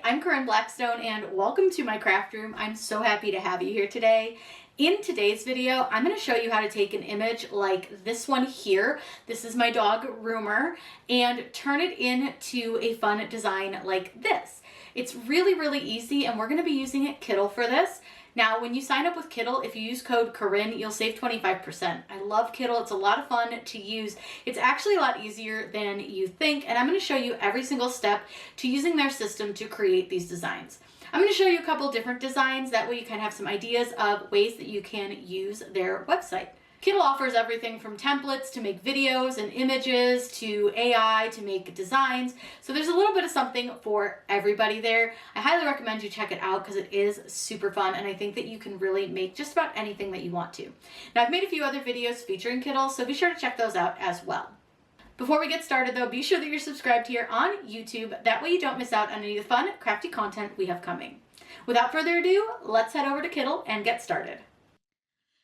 I'm Corinne Blackstone and welcome to my craft room. I'm so happy to have you here today. In today's video, I'm going to show you how to take an image like this one here. This is my dog Roomer, and turn it into a fun design like this. It's really easy, and we're going to be using Kittl for this. Now, when you sign up with Kittl, if you use code Corinne, you'll save 25%. I love Kittl. It's a lot of fun to use. It's actually a lot easier than you think, and I'm going to show you every single step to using their system to create these designs. I'm going to show you a couple different designs. That way you can have some ideas of ways that you can use their website. Kittl offers everything from templates to make videos and images to AI to make designs. So there's a little bit of something for everybody there. I highly recommend you check it out because it is super fun, and I think that you can really make just about anything that you want to. Now, I've made a few other videos featuring Kittl, so be sure to check those out as well. Before we get started though, be sure that you're subscribed here on YouTube. That way you don't miss out on any of the fun, crafty content we have coming. Without further ado, let's head over to Kittl and get started.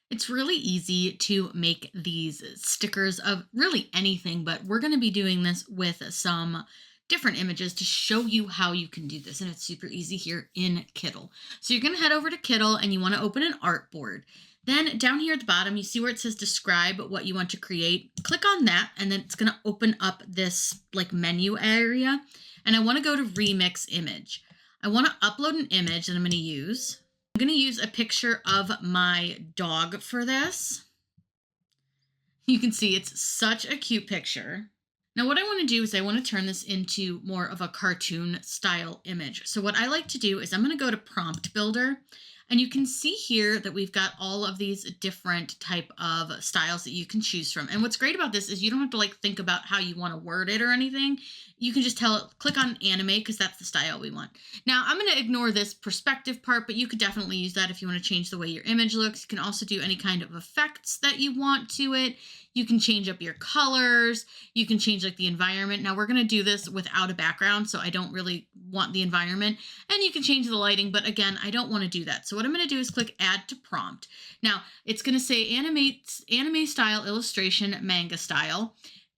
It's really easy to make these stickers of really anything, but we're going to be doing this with some different images to show you how you can do this. And it's super easy here in Kittl. So you're going to head over to Kittl and you want to open an artboard. Then down here at the bottom, you see where it says describe what you want to create. Click on that, and then it's going to open up this like menu area. And I want to go to remix image. I want to upload an image that I'm going to use. I'm going to use a picture of my dog for this. You can see it's such a cute picture. Now what I want to do is I want to turn this into more of a cartoon style image. So what I like to do is I'm going to go to Prompt Builder, and you can see here that we've got all of these different type of styles that you can choose from. And what's great about this is you don't have to like think about how you want to word it or anything. You can just tell it, click on animate, because that's the style we want. Now I'm going to ignore this perspective part, but you could definitely use that if you want to change the way your image looks. You can also do any kind of effects that you want to it. You can change up your colors. You can change like the environment. Now we're going to do this without a background, so I don't really want the environment. And you can change the lighting, but again, I don't want to do that. So what I'm going to do is click add to prompt. Now it's going to say anime style illustration, manga style.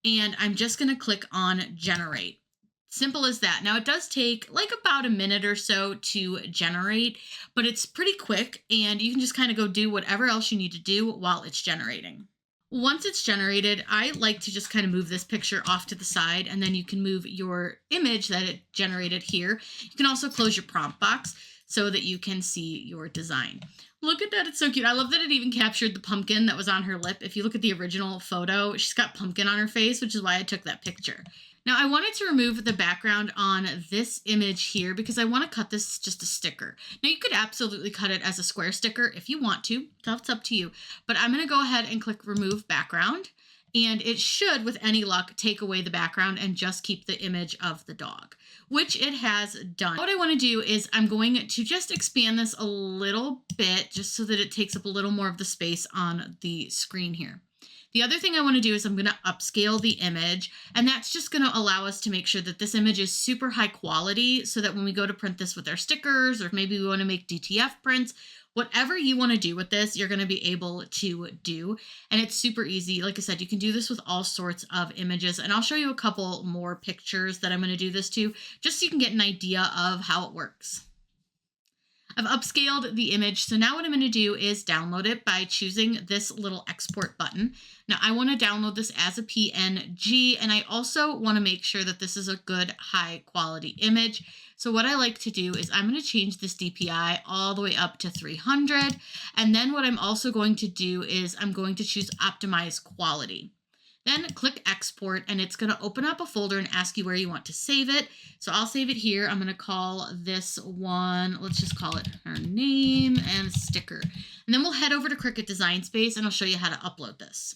And I'm just going to click on generate. Simple as that. Now it does take like about a minute or so to generate, but it's pretty quick, and you can just kind of go do whatever else you need to do while it's generating. Once it's generated, I like to just kind of move this picture off to the side, and then you can move your image that it generated here. You can also close your prompt box so that you can see your design. Look at that, it's so cute. I love that it even captured the pumpkin that was on her lip. If you look at the original photo, she's got pumpkin on her face, which is why I took that picture. Now I wanted to remove the background on this image here because I want to cut this just a sticker. Now you could absolutely cut it as a square sticker if you want to, that's up to you. But I'm going to go ahead and click remove background, and it should, with any luck, take away the background and just keep the image of the dog, which it has done. What I want to do is I'm going to just expand this a little bit just so that it takes up a little more of the space on the screen here. The other thing I want to do is I'm going to upscale the image, and that's just going to allow us to make sure that this image is super high quality so that when we go to print this with our stickers, or maybe we want to make DTF prints, whatever you want to do with this, you're going to be able to do. And it's super easy. Like I said, you can do this with all sorts of images, and I'll show you a couple more pictures that I'm going to do this to, just so you can get an idea of how it works. I've upscaled the image, so now what I'm going to do is download it by choosing this little export button. Now I want to download this as a PNG, and I also want to make sure that this is a good high quality image. So what I like to do is I'm going to change this DPI all the way up to 300, and then what I'm also going to do is I'm going to choose optimize quality. Then click export, and it's going to open up a folder and ask you where you want to save it. So I'll save it here. I'm going to call this one, let's just call it her name and sticker. And then we'll head over to Cricut Design Space, and I'll show you how to upload this.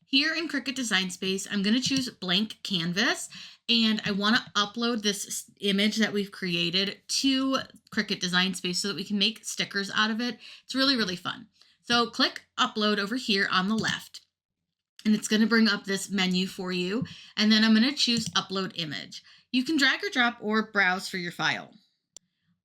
Here in Cricut Design Space, I'm going to choose blank canvas, and I want to upload this image that we've created to Cricut Design Space so that we can make stickers out of it. It's really fun. So click upload over here on the left, and it's going to bring up this menu for you. And then I'm going to choose upload image. You can drag or drop or browse for your file.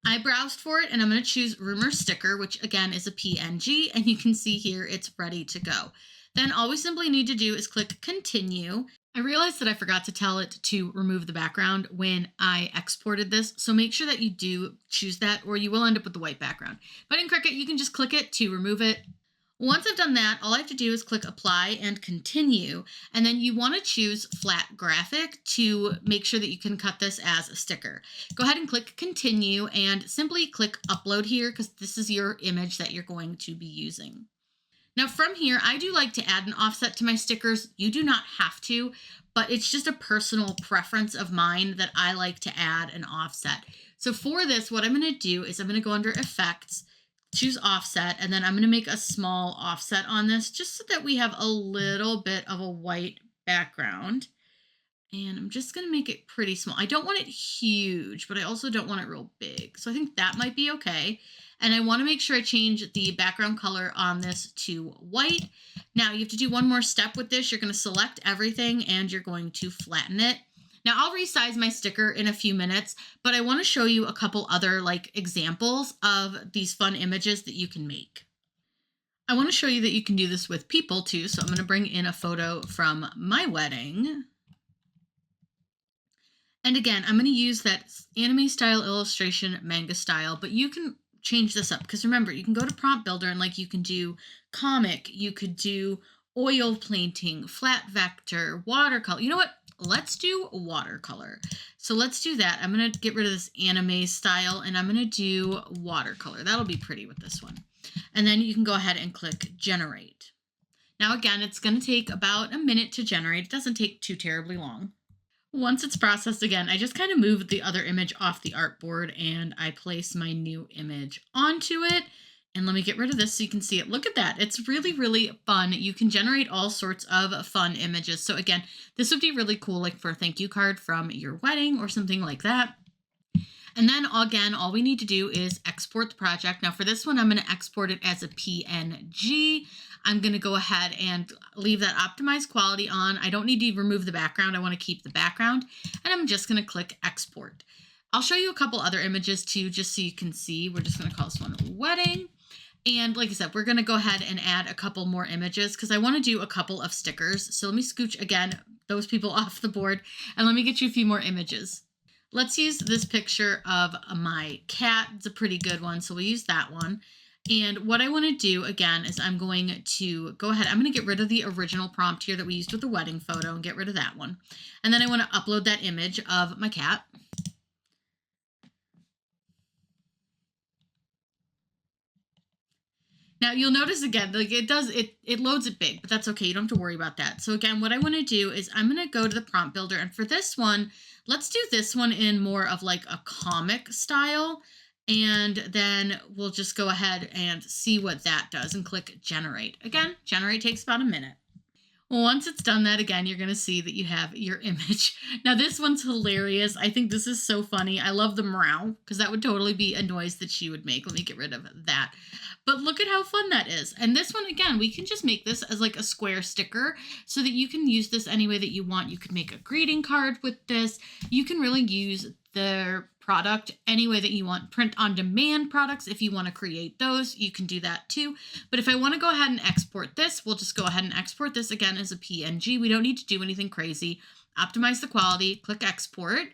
I browsed for it, and I'm going to choose Roomer sticker, which again is a PNG, and you can see here it's ready to go. Then all we simply need to do is click continue, I realized that I forgot to tell it to remove the background when I exported this. So make sure that you do choose that or you will end up with the white background. But in Cricut, you can just click it to remove it. Once I've done that, all I have to do is click apply and continue. And then you want to choose flat graphic to make sure that you can cut this as a sticker. Go ahead and click continue and simply click upload here because this is your image that you're going to be using. Now from here, I do like to add an offset to my stickers. You do not have to, but it's just a personal preference of mine that I like to add an offset. So for this, what I'm going to do is I'm going to go under effects, choose offset, and then I'm going to make a small offset on this just so that we have a little bit of a white background. And I'm just going to make it pretty small. I don't want it huge, but I also don't want it real big. So I think that might be okay. And I want to make sure I change the background color on this to white. Now you have to do one more step with this. You're going to select everything and you're going to flatten it. Now I'll resize my sticker in a few minutes, but I want to show you a couple other examples of these fun images that you can make. I want to show you that you can do this with people too. So I'm going to bring in a photo from my wedding. And again, I'm going to use that anime style illustration, manga style, but you can change this up because remember, you can go to prompt builder and you can do comic, you could do oil painting, flat vector, watercolor. You know what? Let's do watercolor. So let's do that. I'm going to get rid of this anime style and I'm going to do watercolor. That'll be pretty with this one. And then you can go ahead and click generate. Now again, it's going to take about a minute to generate. It doesn't take too terribly long. Once it's processed again, I just kind of move the other image off the artboard and I place my new image onto it. And let me get rid of this so you can see it. Look at that. It's really, really fun. You can generate all sorts of fun images. So again, this would be really cool, for a thank you card from your wedding or something like that. And then again, all we need to do is export the project. Now for this one, I'm going to export it as a PNG. I'm going to go ahead and leave that optimized quality on. I don't need to remove the background. I want to keep the background. And I'm just going to click export. I'll show you a couple other images too, just so you can see. We're just going to call this one wedding. And like I said, we're going to go ahead and add a couple more images because I want to do a couple of stickers. So let me scooch again those people off the board and let me get you a few more images. Let's use this picture of my cat. It's a pretty good one, so we'll use that one. And what I want to do again is I'm going to go ahead. I'm going to get rid of the original prompt here that we used with the wedding photo and get rid of that one. And then I want to upload that image of my cat. Now you'll notice again, it loads it big, but that's okay. You don't have to worry about that. So again, what I want to do is I'm going to go to the prompt builder. And for this one, let's do this one in more of a comic style. And then we'll just go ahead and see what that does and click generate. Again, generate takes about a minute. Once it's done that, again, you're going to see that you have your image. Now, this one's hilarious. I think this is so funny. I love the meow because that would totally be a noise that she would make. Let me get rid of that. But look at how fun that is. And this one, again, we can just make this as a square sticker so that you can use this any way that you want. You could make a greeting card with this. You can really use their product any way that you want. Print on demand products, if you want to create those, you can do that too. But if I want to go ahead and export this, we'll just go ahead and export this again as a PNG. We don't need to do anything crazy. Optimize the quality, click export,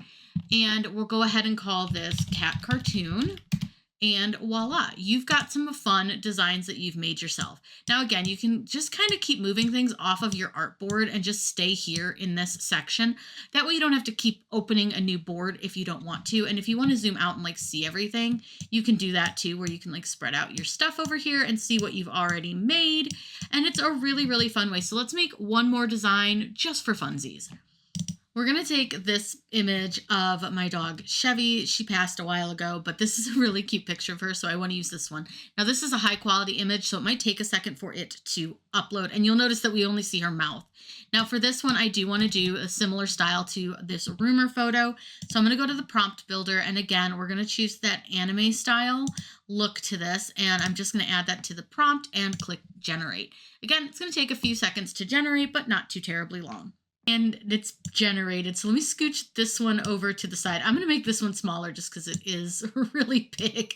and we'll go ahead and call this cat cartoon. And voila, you've got some fun designs that you've made yourself. Now, again, you can just kind of keep moving things off of your artboard and just stay here in this section. That way you don't have to keep opening a new board if you don't want to. And if you want to zoom out and see everything, you can do that too, where you can spread out your stuff over here and see what you've already made. And it's a really, really fun way. So let's make one more design just for funsies. We're going to take this image of my dog, Chevy. She passed a while ago, but this is a really cute picture of her, so I want to use this one. Now, this is a high-quality image, so it might take a second for it to upload, and you'll notice that we only see her mouth. Now, for this one, I do want to do a similar style to this rumor photo, so I'm going to go to the prompt builder, and again, we're going to choose that anime style look to this, and I'm just going to add that to the prompt and click generate. Again, it's going to take a few seconds to generate, but not too terribly long. and it's generated. So let me scooch this one over to the side. I'm going to make this one smaller just because it is really big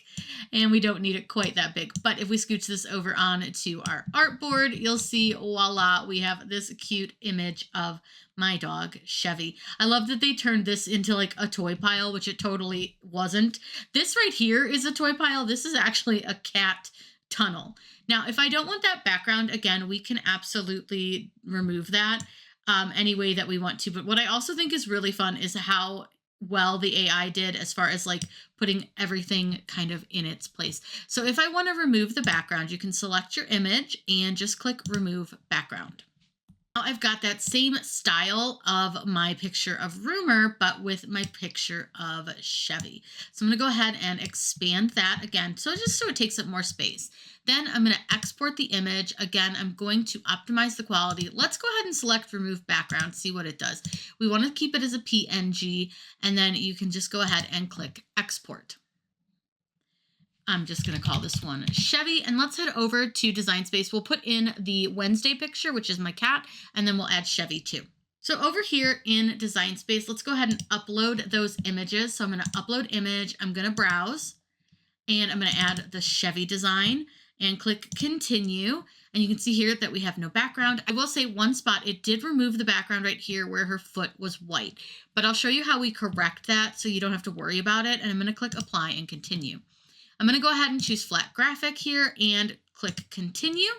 and we don't need it quite that big. But if we scooch this over on to our artboard, you'll see, voila, we have this cute image of my dog, Chevy. I love that they turned this into like a toy pile, which it totally wasn't. This right here is a toy pile. This is actually a cat tunnel. Now, if I don't want that background, again, we can absolutely remove that any way that we want to. But what I also think is really fun is how well the AI did as far as like putting everything kind of in its place. So if I want to remove the background, you can select your image and just click remove background. Now I've got that same style of my picture of Rumor, but with my picture of Chevy. So I'm going to go ahead and expand that again, so just so it takes up more space. Then I'm going to export the image. Again, I'm going to optimize the quality. Let's go ahead and select remove background, see what it does. We want to keep it as a PNG, and then you can just go ahead and click export. I'm just going to call this one Chevy, and let's head over to Design Space. We'll put in the Wednesday picture, which is my cat, and then we'll add Chevy too. So over here in Design Space, let's go ahead and upload those images. So I'm going to upload image. I'm going to browse, and I'm going to add the Chevy design and click continue. And you can see here that we have no background. I will say one spot, it did remove the background right here where her foot was white, but I'll show you how we correct that so you don't have to worry about it. And I'm going to click apply and continue. I'm going to go ahead and choose flat graphic here and click continue,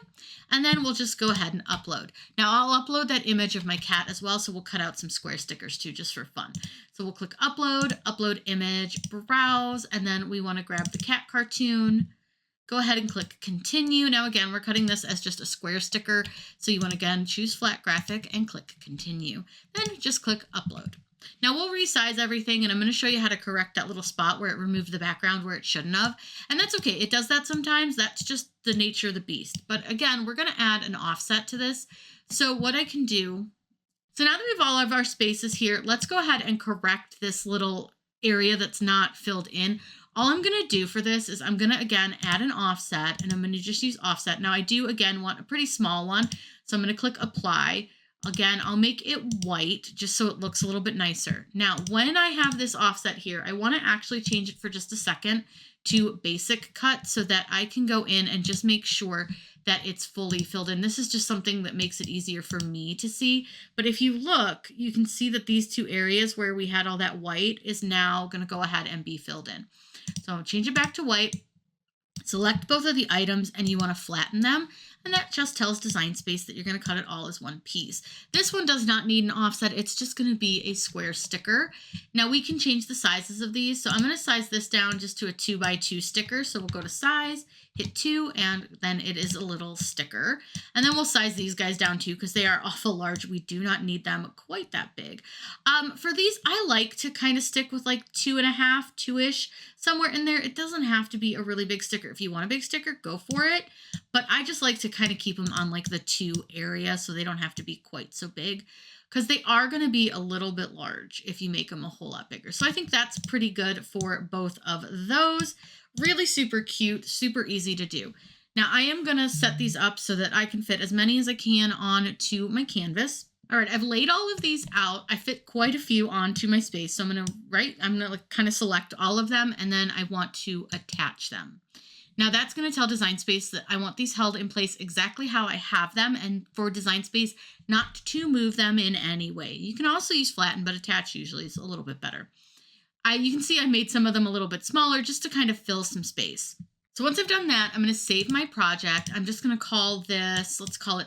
and then we'll just go ahead and upload. Now I'll upload that image of my cat as well, so we'll cut out some square stickers too, just for fun. So we'll click upload, upload image, browse, and then we want to grab the cat cartoon. Go ahead and click continue. Now again, we're cutting this as just a square sticker, so you want to again choose flat graphic and click continue. Then just click upload. Now we'll resize everything, and I'm going to show you how to correct that little spot where it removed the background where it shouldn't have. And that's okay. It does that sometimes. That's just the nature of the beast. But again, we're going to add an offset to this. So what I can do, so now that we have all of our spaces here, let's go ahead and correct this little area that's not filled in. All I'm going to do for this is I'm going to, again, add an offset, and I'm going to just use offset. Now I do, again, want a pretty small one. So I'm going to click apply. Again, I'll make it white just so it looks a little bit nicer. Now, when I have this offset here, I want to actually change it for just a second to basic cut so that I can go in and just make sure that it's fully filled in. This is just something that makes it easier for me to see. But if you look, you can see that these two areas where we had all that white is now going to go ahead and be filled in. So I'll change it back to white. Select both of the items and you want to flatten them, and that just tells Design Space that you're going to cut it all as one piece. This one does not need an offset. It's just going to be a square sticker. Now we can change the sizes of these. So I'm going to size this down just to a 2x2 sticker. So we'll go to size, hit 2, and then it is a little sticker. And then we'll size these guys down too because they are awful large. We do not need them quite that big. For these, I like to kind of stick with like 2.5, 2-ish, somewhere in there. It doesn't have to be a really big sticker. If you want a big sticker, go for it. But I just like to kind of keep them on like the 2 area so they don't have to be quite so big, because they are going to be a little bit large if you make them a whole lot bigger. So I think that's pretty good for both of those. Really super cute, super easy to do. Now I am going to set these up so that I can fit as many as I can onto my canvas. All right, I've laid all of these out. I fit quite a few onto my space. So I'm going to like kind of select all of them, and then I want to attach them. Now that's going to tell Design Space that I want these held in place exactly how I have them, and for Design Space not to move them in any way. You can also use flatten, but attach usually is a little bit better. You can see I made some of them a little bit smaller just to kind of fill some space. So once I've done that, I'm going to save my project. I'm just going to call this, let's call it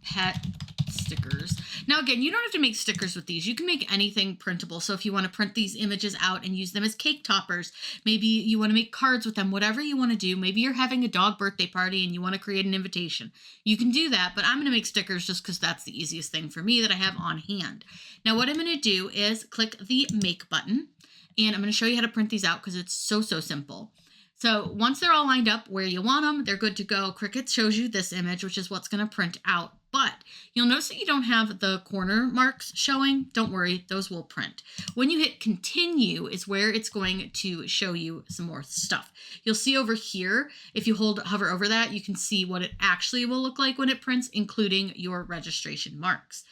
Pet Stickers. Now again, you don't have to make stickers with these. You can make anything printable. So if you want to print these images out and use them as cake toppers, maybe you want to make cards with them, whatever you want to do. Maybe you're having a dog birthday party and you want to create an invitation. You can do that, but I'm going to make stickers just because that's the easiest thing for me that I have on hand. Now what I'm going to do is click the make button, and I'm going to show you how to print these out because it's so simple. So once they're all lined up where you want them, they're good to go. Cricut shows you this image, which is what's going to print out. But you'll notice that you don't have the corner marks showing. Don't worry, those will print. When you hit continue is where it's going to show you some more stuff. You'll see over here, if you hover over that, you can see what it actually will look like when it prints, including your registration marks.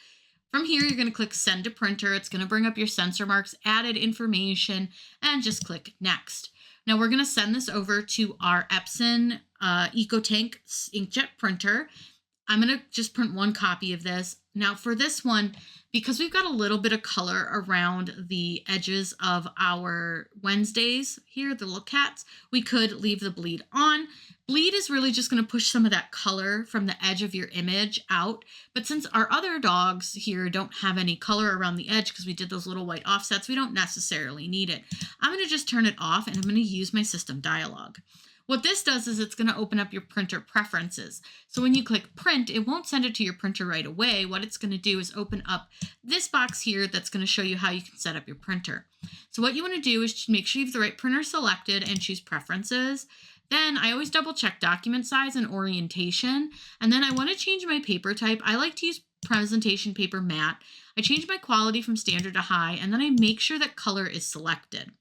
From here, you're going to click Send to Printer. It's going to bring up your sensor marks, added information, and just click Next. Now we're going to send this over to our Epson EcoTank inkjet printer. I'm going to just print one copy of this. Now for this one, because we've got a little bit of color around the edges of our Wednesdays here, the little cats, we could leave the bleed on. Bleed is really just going to push some of that color from the edge of your image out. But since our other dogs here don't have any color around the edge because we did those little white offsets, we don't necessarily need it. I'm going to just turn it off and I'm going to use my system dialog. What this does is it's going to open up your printer preferences. So when you click print, it won't send it to your printer right away. What it's going to do is open up this box here that's going to show you how you can set up your printer. So what you want to do is make sure you have the right printer selected and choose preferences. Then I always double check document size and orientation. And then I want to change my paper type. I like to use presentation paper matte. I change my quality from standard to high, and then I make sure that color is selected.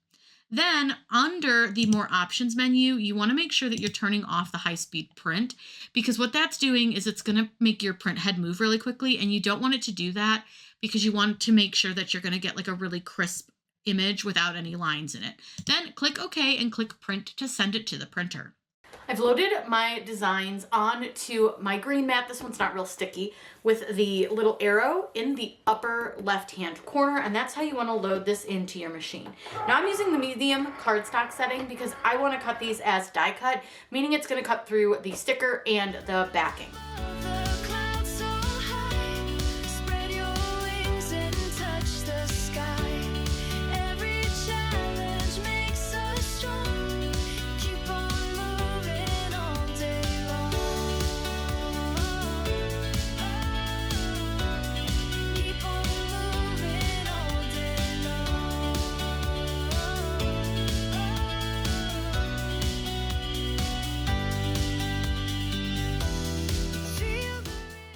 Then under the More Options menu, you want to make sure that you're turning off the high-speed print, because what that's doing is it's going to make your print head move really quickly, and you don't want it to do that because you want to make sure that you're going to get like a really crisp image without any lines in it. Then click OK and click Print to send it to the printer. I've loaded my designs onto my green mat. This one's not real sticky, with the little arrow in the upper left-hand corner, and that's how you want to load this into your machine. Now I'm using the medium cardstock setting because I want to cut these as die cut, meaning it's going to cut through the sticker and the backing.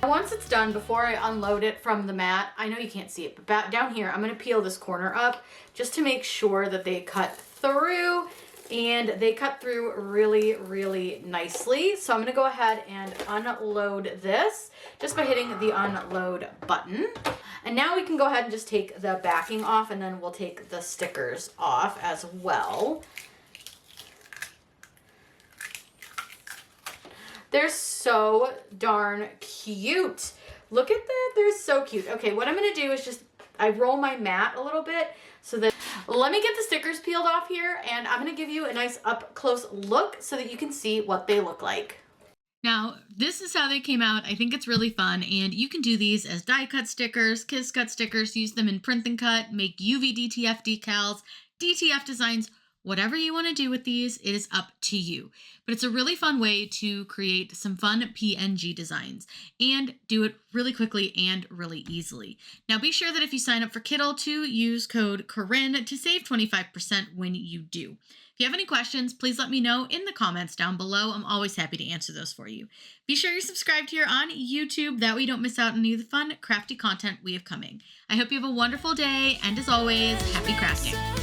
Once it's done, before I unload it from the mat, I know you can't see it, but down here, I'm going to peel this corner up just to make sure that they cut through, and they cut through really, really nicely. So I'm going to go ahead and unload this just by hitting the unload button. And now we can go ahead and just take the backing off, and then we'll take the stickers off as well. They're so darn cute. Look at that, they're so cute. Okay, what I'm gonna do is just, I roll my mat a little bit so that, let me get the stickers peeled off here, and I'm gonna give you a nice up close look so that you can see what they look like. Now, this is how they came out. I think it's really fun, and you can do these as die cut stickers, kiss cut stickers, use them in Print Then Cut, make UV DTF decals, DTF designs, whatever you want to do with these, it is up to you. But it's a really fun way to create some fun PNG designs and do it really quickly and really easily. Now be sure that if you sign up for Kittl to use code Corinne to save 25% when you do. If you have any questions, please let me know in the comments down below. I'm always happy to answer those for you. Be sure you're subscribed here on YouTube. That way you don't miss out on any of the fun, crafty content we have coming. I hope you have a wonderful day, and as always, happy crafting.